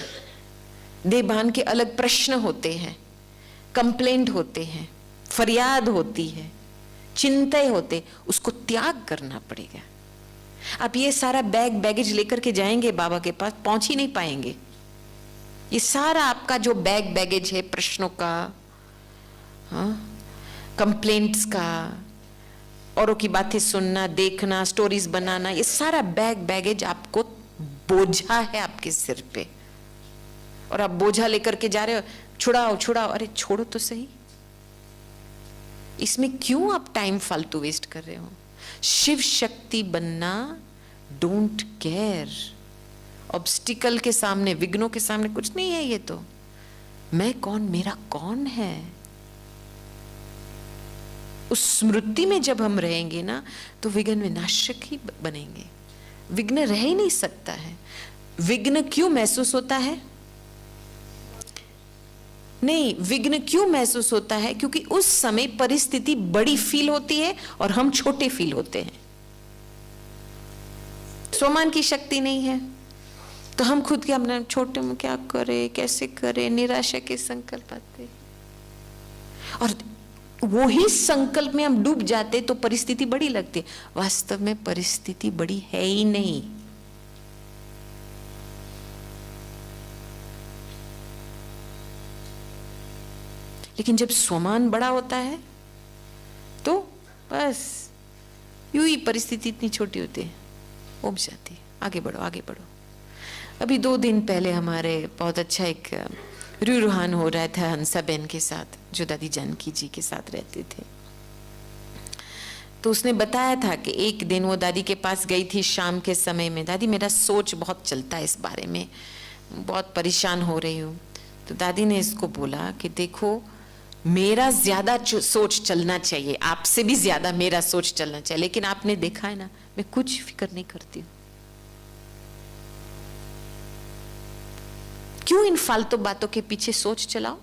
देह भान के अलग प्रश्न होते हैं, कंप्लेंट होते हैं, फरियाद होती है, चिंता होते, उसको त्याग करना पड़ेगा। आप ये सारा बैगेज लेकर के जाएंगे बाबा के पास, पहुंच ही नहीं पाएंगे। ये सारा आपका जो बैगेज है, प्रश्नों का, कंप्लेंट्स का, औरों की बातें सुनना, देखना, स्टोरीज बनाना, ये सारा बैगेज आपको बोझा है आपके सिर पे, और आप बोझा लेकर के जा रहे हो। छुड़ाओ छुड़ाओ, अरे छोड़ो तो सही। इसमें क्यों आप टाइम फालतू वेस्ट कर रहे हो? शिव शक्ति बनना, डोंट केयर। ऑब्स्टिकल के सामने, विघ्नों के सामने कुछ नहीं है। ये तो मैं कौन, मेरा कौन है, उस स्मृति में जब हम रहेंगे ना, तो विघ्न विनाशक ही बनेंगे। विघ्न रह ही नहीं सकता है। विघ्न क्यों महसूस होता है? नहीं, विघ्न क्यों महसूस होता है? क्योंकि उस समय परिस्थिति बड़ी फील होती है और हम छोटे फील होते हैं। स्वमान की शक्ति नहीं है तो हम खुद के अपने छोटे में क्या करें, कैसे करें, निराशा के संकल्प आते, और वो ही संकल्प में हम डूब जाते तो परिस्थिति बड़ी लगती। वास्तव में परिस्थिति बड़ी है ही नहीं। लेकिन जब स्वमान बड़ा होता है तो बस यूं ही परिस्थिति इतनी छोटी होती है, उब जाती है। आगे बढ़ो, आगे बढ़ो। अभी 2 दिन पहले हमारे बहुत अच्छा एक रूहान हो रहा था हंसा बहन के साथ, जो दादी जानकी जी के साथ रहते थे। तो उसने बताया था कि एक दिन वो दादी के पास गई थी शाम के समय में। दादी मेरा सोच बहुत चलता है इस बारे में, बहुत परेशान हो रही हूँ। तो दादी ने इसको बोला कि देखो, मेरा ज्यादा सोच चलना चाहिए, आपसे भी ज्यादा मेरा सोच चलना चाहिए, लेकिन आपने देखा है ना, मैं कुछ फिक्र नहीं करती हूँ। क्यों इन फालतू बातों के पीछे सोच चलाओ?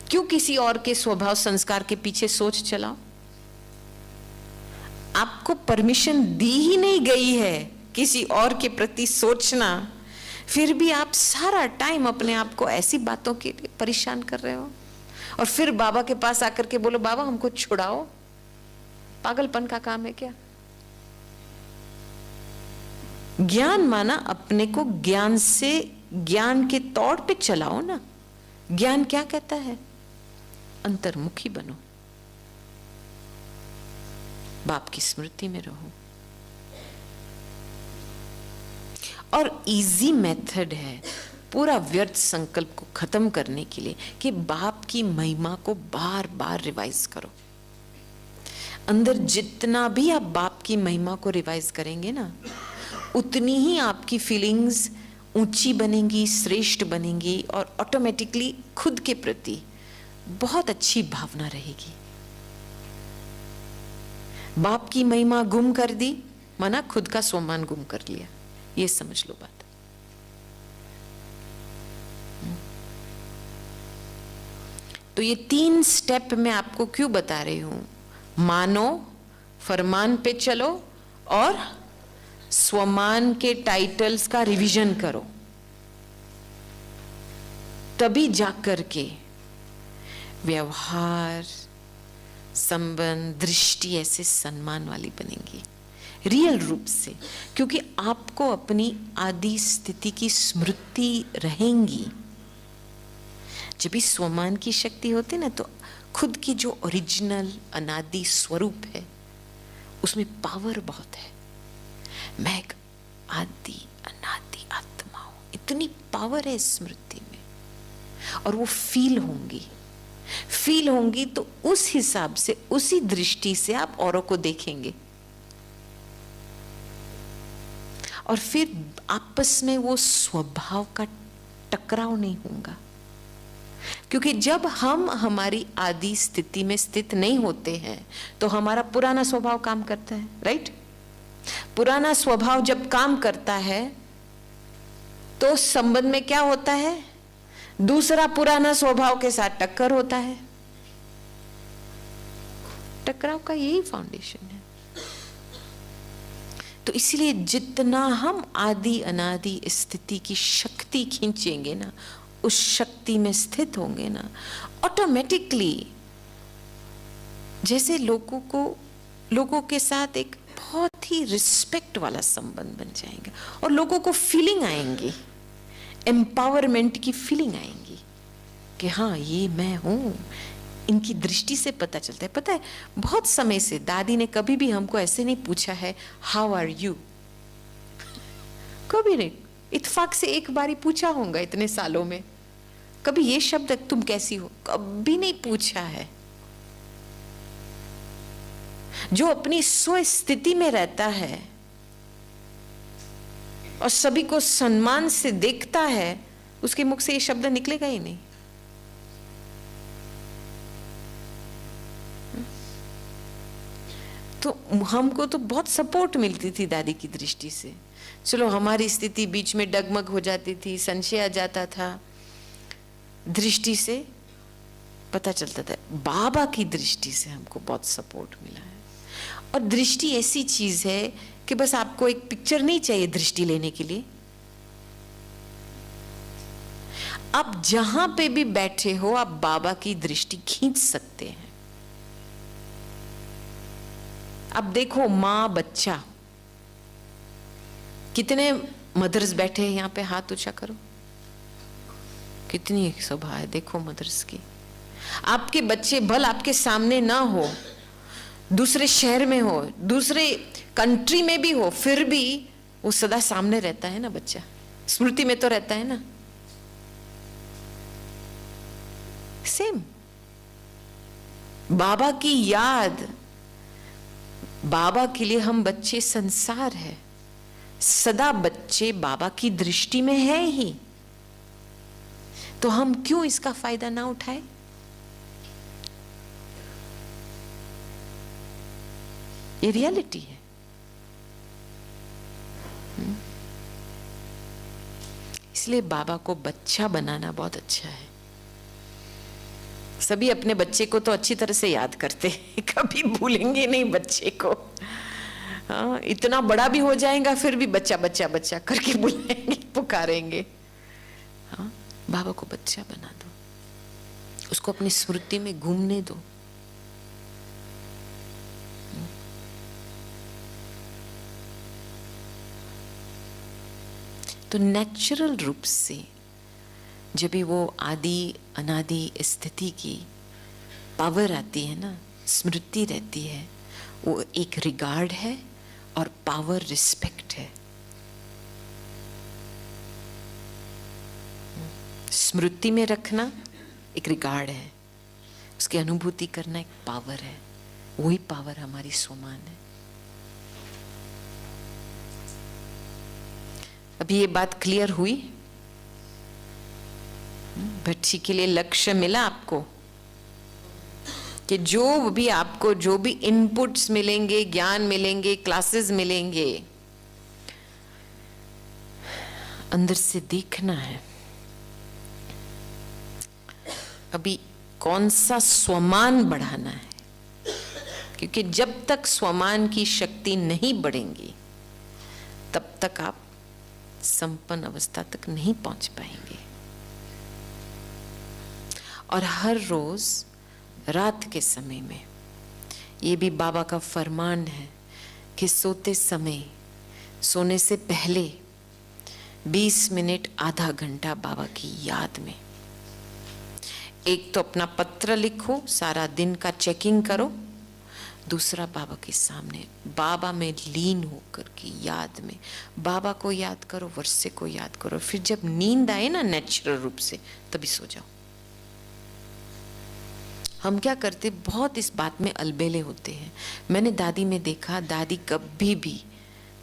क्यों किसी और के स्वभाव संस्कार के पीछे सोच चलाओ? आपको परमिशन दी ही नहीं गई है किसी और के प्रति सोचना, फिर भी आप सारा टाइम अपने आप को ऐसी बातों के लिए परेशान कर रहे हो। और फिर बाबा के पास आकर के बोलो बाबा हमको छुड़ाओ। पागलपन का काम है क्या? ज्ञान माना अपने को ज्ञान से, ज्ञान के तौर पे चलाओ ना। ज्ञान क्या कहता है? अंतर्मुखी बनो, बाप की स्मृति में रहो। और इजी मेथड है पूरा व्यर्थ संकल्प को खत्म करने के लिए कि बाप की महिमा को बार बार रिवाइज करो। अंदर जितना भी आप बाप की महिमा को रिवाइज करेंगे ना, उतनी ही आपकी फीलिंग्स ऊंची बनेंगी, श्रेष्ठ बनेंगी, और ऑटोमेटिकली खुद के प्रति बहुत अच्छी भावना रहेगी। बाप की महिमा गुम कर दी माना खुद का सम्मान गुम कर लिया, ये समझ लो बात। तो ये 3 स्टेप मैं आपको क्यों बता रही हूं? मानो, फरमान पे चलो और स्वमान के टाइटल्स का रिवीजन करो, तभी जाकर के व्यवहार, संबंध, दृष्टि ऐसे सम्मान वाली बनेंगी रियल रूप से। क्योंकि आपको अपनी आदि स्थिति की स्मृति रहेंगी। जब भी स्वमान की शक्ति होती है ना, तो खुद की जो ओरिजिनल अनादि स्वरूप है उसमें पावर बहुत है। मैं एक आदि अनादि आत्मा हूं, इतनी पावर है स्मृति में। और वो फील होंगी तो उस हिसाब से, उसी दृष्टि से आप औरों को देखेंगे, और फिर आपस में वो स्वभाव का टकराव नहीं होगा। क्योंकि जब हम हमारी आदि स्थिति में स्थित नहीं होते हैं तो हमारा पुराना स्वभाव काम करता है, राइट? पुराना स्वभाव जब काम करता है तो संबंध में क्या होता है? दूसरा पुराना स्वभाव के साथ टक्कर होता है। टकराव का यही फाउंडेशन है। तो इसलिए जितना हम आदि अनादि स्थिति की शक्ति खींचेंगे ना, उस शक्ति में स्थित होंगे ना, ऑटोमेटिकली जैसे लोगों के साथ एक बहुत ही रिस्पेक्ट वाला संबंध बन जाएगा, और लोगों को फीलिंग आएंगी, एम्पावरमेंट की फीलिंग आएंगी कि हाँ ये मैं हूं। इनकी दृष्टि से पता चलता है। पता है, बहुत समय से दादी ने कभी भी हमको ऐसे नहीं पूछा है हाउ आर यू, कभी नहीं। इत्तेफाक से एक बार ही पूछा होगा इतने सालों में, कभी ये शब्द तुम कैसी हो कभी नहीं पूछा है। जो अपनी स्व स्थिति में रहता है और सभी को सम्मान से देखता है, उसके मुख से ये शब्द निकलेगा ही नहीं। तो हमको तो बहुत सपोर्ट मिलती थी दादी की दृष्टि से। चलो हमारी स्थिति बीच में डगमग हो जाती थी, संशय आ जाता था, दृष्टि से पता चलता था। बाबा की दृष्टि से हमको बहुत सपोर्ट मिला है। और दृष्टि ऐसी चीज है कि बस आपको एक पिक्चर नहीं चाहिए दृष्टि लेने के लिए। आप जहां पे भी बैठे हो, आप बाबा की दृष्टि खींच सकते हैं। अब देखो, मां बच्चा, कितने मदर्स बैठे हैं यहाँ पे, हाथ ऊंचा करो। कितनी शोभा है देखो मदर्स की। आपके बच्चे भल आपके सामने ना हो, दूसरे शहर में हो, दूसरे कंट्री में भी हो, फिर भी वो सदा सामने रहता है ना बच्चा, स्मृति में तो रहता है ना। सेम बाबा की याद, बाबा के लिए हम बच्चे संसार है, सदा बच्चे बाबा की दृष्टि में है ही, तो हम क्यों इसका फायदा ना उठाए? ये रियलिटी है। इसलिए बाबा को बच्चा बनाना बहुत अच्छा है। सभी अपने बच्चे को तो अच्छी तरह से याद करते हैं, कभी भूलेंगे नहीं बच्चे को। हाँ, इतना बड़ा भी हो जाएगा फिर भी बच्चा बच्चा बच्चा करके बुलाएंगे, पुकारेंगे। हाँ, बाबा को बच्चा बना दो, उसको अपनी स्मृति में घूमने दो। तो नेचुरल रूप से जब भी वो आदि अनादि स्थिति की पावर आती है ना, स्मृति रहती है, वो एक रिगार्ड है और पावर रिस्पेक्ट है। स्मृति में रखना एक रिगार्ड है, उसकी अनुभूति करना एक पावर है, वही पावर हमारी सोमान है। अभी ये बात क्लियर हुई? भट्टी के लिए लक्ष्य मिला आपको कि जो भी आपको जो भी इनपुट्स मिलेंगे, ज्ञान मिलेंगे, क्लासेस मिलेंगे, अंदर से देखना है अभी कौन सा स्वमान बढ़ाना है, क्योंकि जब तक स्वमान की शक्ति नहीं बढ़ेंगी तब तक आप संपन्न अवस्था तक नहीं पहुंच पाएंगे। और हर रोज रात के समय में, ये भी बाबा का फरमान है कि सोते समय, सोने से पहले 20 मिनट आधा घंटा बाबा की याद में, एक तो अपना पत्र लिखो, सारा दिन का चेकिंग करो, दूसरा बाबा के सामने बाबा में लीन होकर के याद में बाबा को याद करो, वर्षे को याद करो। फिर जब नींद आए ना नेचुरल रूप से, तभी सो जाओ। हम क्या करते, बहुत इस बात में अलबेले होते हैं। मैंने दादी में देखा, दादी कभी भी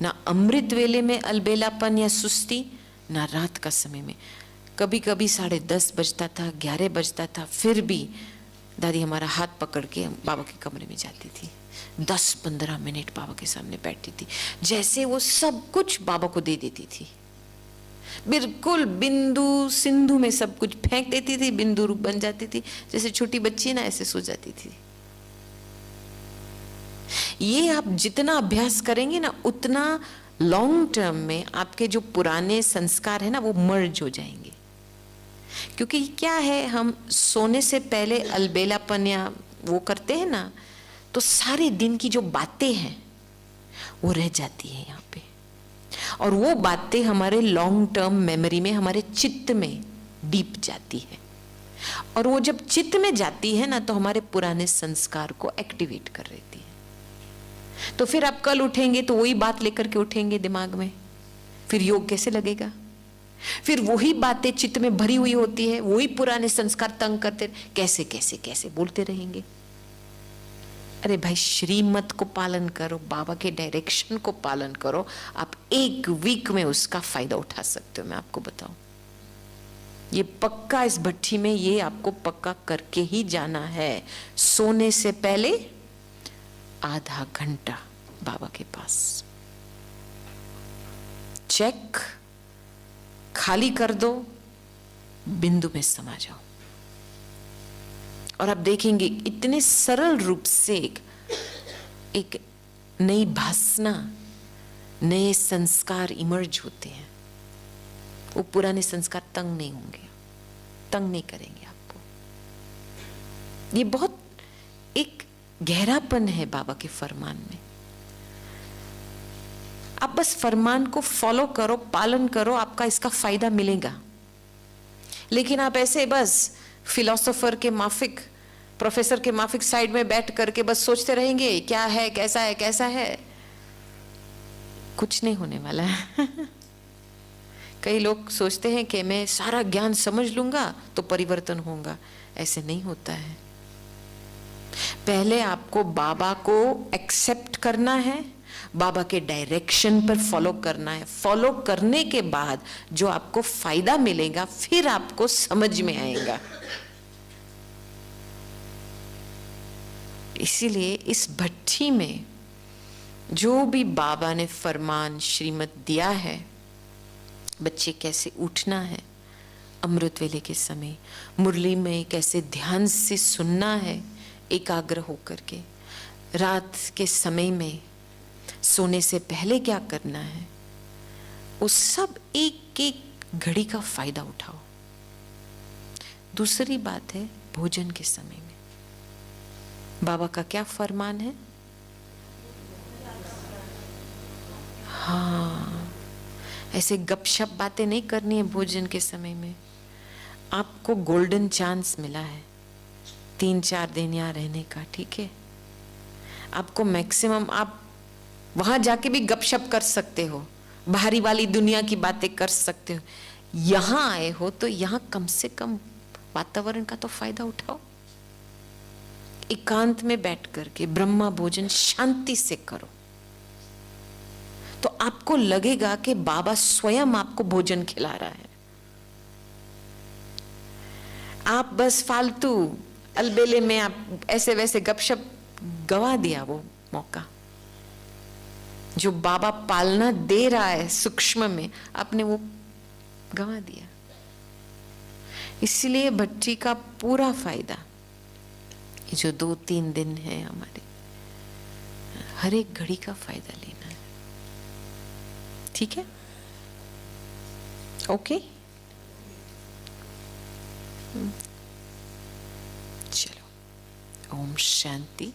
ना अमृत वेले में अलबेलापन या सुस्ती, ना रात का समय में। कभी कभी 10:30 बजता था, 11 बजता था, फिर भी दादी हमारा हाथ पकड़ के बाबा के कमरे में जाती थी। 10-15 मिनट बाबा के सामने बैठती थी, जैसे वो सब कुछ बाबा को दे देती थी। बिल्कुल बिंदु सिंधु में सब कुछ फेंक देती थी, बिंदु रूप बन जाती थी, जैसे छोटी बच्ची ना ऐसे सो जाती थी। ये आप जितना अभ्यास करेंगे ना, उतना लॉन्ग टर्म में आपके जो पुराने संस्कार है ना, वो मर्ज हो जाएंगे। क्योंकि क्या है, हम सोने से पहले अलबेलापन या वो करते हैं ना, तो सारे दिन की जो बातें हैं वो रह जाती है यहाँ पे, और वो बातें हमारे लॉन्ग टर्म मेमोरी में, हमारे चित्त में डीप जाती है। और वो जब चित्त में जाती है ना, तो हमारे पुराने संस्कार को एक्टिवेट कर देती है। तो फिर आप कल उठेंगे तो वही बात लेकर के उठेंगे दिमाग में, फिर योग कैसे लगेगा? फिर वही बातें चित्त में भरी हुई होती है, वही पुराने संस्कार तंग करते, कैसे कैसे कैसे बोलते रहेंगे। अरे भाई, श्रीमत को पालन करो, बाबा के डायरेक्शन को पालन करो, आप 1 वीक में उसका फायदा उठा सकते हो। मैं आपको बताऊं, ये पक्का, इस भट्टी में ये आपको पक्का करके ही जाना है। सोने से पहले आधा घंटा बाबा के पास, चेक खाली कर दो, बिंदु में समा जाओ, और आप देखेंगे इतने सरल रूप से एक नई भासना, नए संस्कार इमर्ज होते हैं। वो पुराने संस्कार तंग नहीं होंगे, तंग नहीं करेंगे आपको। ये बहुत एक गहरापन है बाबा के फरमान में। आप बस फरमान को फॉलो करो, पालन करो, आपका इसका फायदा मिलेगा। लेकिन आप ऐसे बस फिलोसोफर के माफिक, प्रोफेसर के माफिक साइड में बैठ करके बस सोचते रहेंगे क्या है, कैसा है, कैसा है, कुछ नहीं होने वाला है। कई लोग सोचते हैं कि मैं सारा ज्ञान समझ लूंगा तो परिवर्तन होगा। ऐसे नहीं होता है। पहले आपको बाबा को एक्सेप्ट करना है, बाबा के डायरेक्शन पर फॉलो करना है। फॉलो करने के बाद जो आपको फायदा मिलेगा फिर आपको समझ में आएगा। इसीलिए इस भट्ठी में जो भी बाबा ने फरमान श्रीमत दिया है, बच्चे कैसे उठना है अमृत वेले के समय, मुरली में कैसे ध्यान से सुनना है एकाग्र होकर के, रात के समय में सोने से पहले क्या करना है, उस सब एक एक घड़ी का फायदा उठाओ। दूसरी बात है भोजन के समय में बाबा का क्या फरमान है? हाँ, ऐसे गपशप बातें नहीं करनी है भोजन के समय में। आपको गोल्डन चांस मिला है 3-4 दिन यहाँ रहने का, ठीक है? आपको मैक्सिमम आप वहां जाके भी गपशप कर सकते हो, बाहरी वाली दुनिया की बातें कर सकते हो। यहां आए हो तो यहां कम से कम वातावरण का तो फायदा उठाओ। एकांत में बैठ करके ब्रह्मा भोजन शांति से करो तो आपको लगेगा कि बाबा स्वयं आपको भोजन खिला रहा है। आप बस फालतू अलबेले में आप ऐसे वैसे गपशप गवा दिया वो मौका जो बाबा पालना दे रहा है सूक्ष्म में, आपने वो गवा दिया। इसलिए भट्टी का पूरा फायदा ये जो 2-3 दिन है हमारे, हर एक घड़ी का फायदा लेना है, ठीक है? ओके, चलो, ओम शांति।